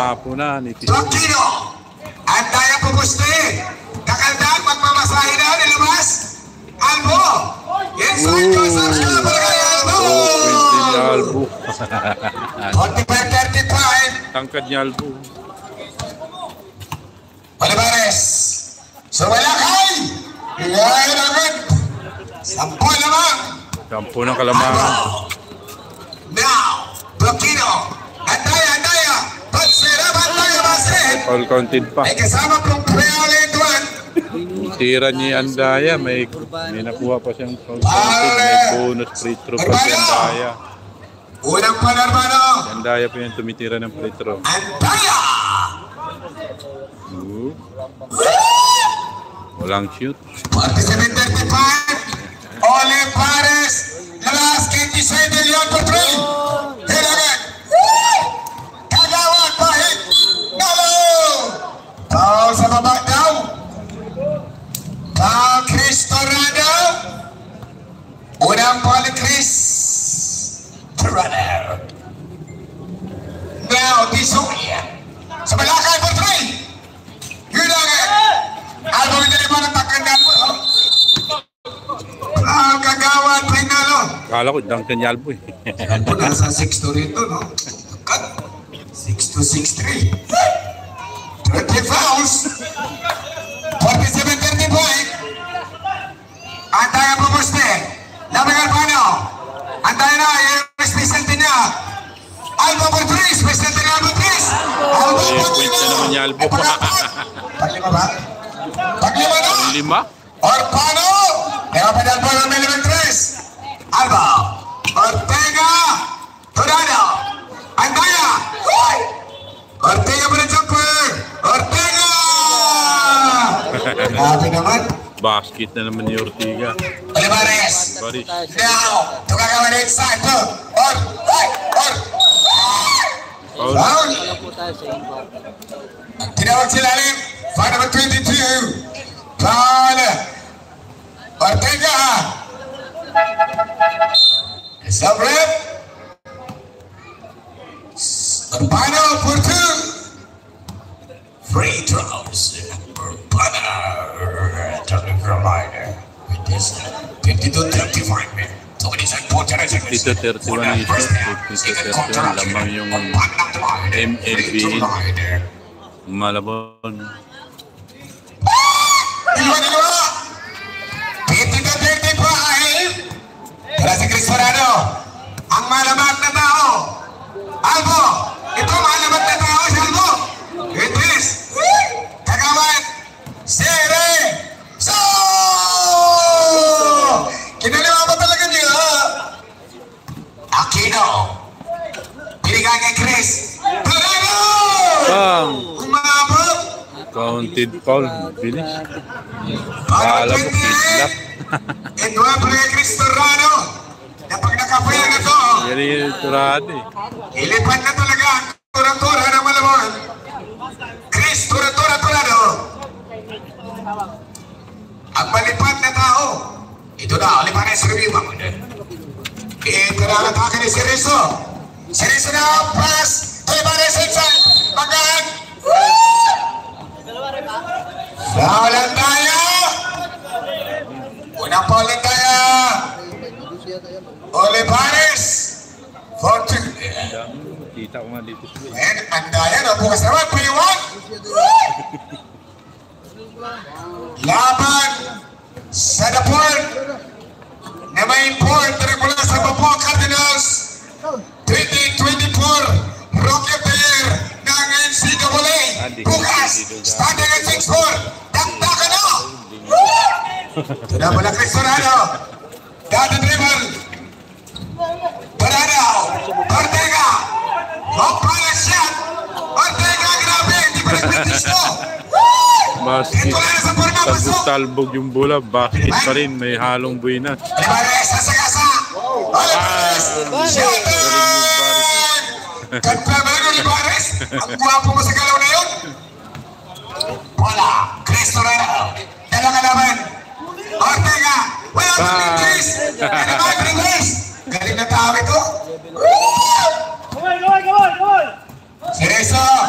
Tapo na, nipis. Tokino. At tayo pupusti. Kakaldang magmamasahe na nilabas. Albo. Inside Cosas na barangay Albo. Quintin niya Albo. 45-35. Tangkad niya Albo. Olivares. Sumalakay. Ilahin agad. 10 lamang. 10 ng kalamangan. Now, Tokino. Andaya. Pagsirapan tayo masin. All counted pa. May kasama pong Preale Duan. Tira niya Andaya. May nakuha pa siyang all counted. May bonus free throw pa si Andaya. Unang panarbano. Andaya pa yung tumitira ng free throw. Andaya. Walang shoot. 47-35. Olivares. Lalas 26 million per 3. Hilangan. Kagawad pahit. Nalo. Tao sa baba daw. Tao Chris Torrado. Unang ball Chris Torrado. Now, Disonia. Sa Malakay for 3. Hilangan. Albo hindi naman ang takandaan mo. Kagawad Pinalo. Kala ko, Duncan niya Albo eh. Albo nasa 6-2 rito, no? Cut. 6-2, 6-3. 20 fouls. 47-35. Antaya pumuste. Labing Albano. Antaya na, yung special team niya. Albo for 3. Special team Albo 3. Albo for 3. Point na naman niya Albo. Paglima ba? Paglima na. Lima? Orpano. Tengah pedal bola milimeter 3. Alba. Ortega. Torado. Andaya. Ortega berjumper. Ortega. Grabe naman. Basket na naman ni Ortega. Olivares. Now. Tukagawan inside. Or. Foul. Tinawag sila rin. Foul number 22. Foul. Ortega. Sabrep. Urbano for 2. Free throws. Urbano. Talking reminder. With this 52-35 minutes. 52-31 ito. 52-31. Lamang yung MLB. Malabon. Dua. 52-35. Para si Chris Torrado. Ang malamat na tao. Albo. Ito malamat na tao si Albo. It is. Kagawad. Sere. So! Kinaliwa ba talaga niya? Aquino. Binigay kay Chris. Torrado! Umabot. Counted foul. Finish. Kala mo kidnap. Edwa pa kay Chris Torrado. Na pag nakapaya na to. Yan yung Torrado eh. Ilipat na talaga ang turang-tura ng Malabon. Chris Torrado. Ang malipat na tao. Ito na, Olivares review ba mo din? Ito na ang atake ni Cerezo. Cerezo na, pass. Olivares inside. Magaan. Foul ang tayo. Unang foul ang tayo. Olivares. 4-2. Kita ko nga dito. And Andaya na bukas naman. Piliwan. Laban sa daport na may import mula sa Babuo Cardinals 2024 Rookie of the Year ng NCAA. Bukas, standing at 6-4. Dakdaka na! Ito na mula Chris Torrado. Dada dribble. Torrado. Ortega. Mapala shot. Ortega, grabe. Hindi pa nag-practice mo. Basket. Talbog yung bola. Basket pa rin. May halong buwinas. Olivares, sasagasa. Olivares. Shooter. Confirm na Olivares. Ang guwapo mo sa galaw na yun. Bola. Chris Torrado. Dalaga naman. Ortega. Wala sa Chris. Galing na tao ito. Cerezo.